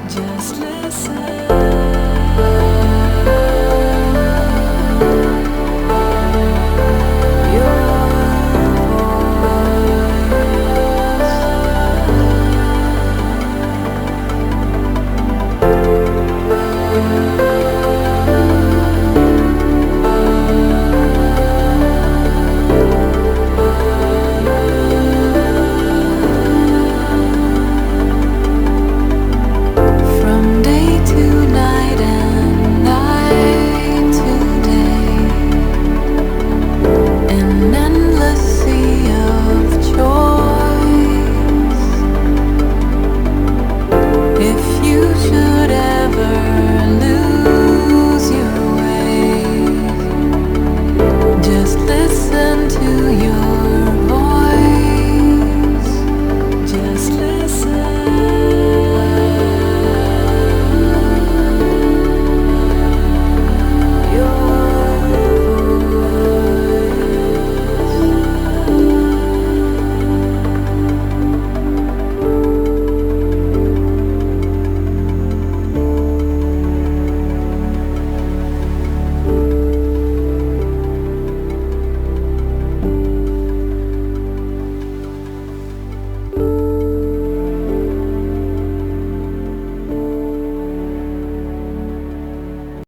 Just listen. From day to night and night to day, an endless sea of choice. If you should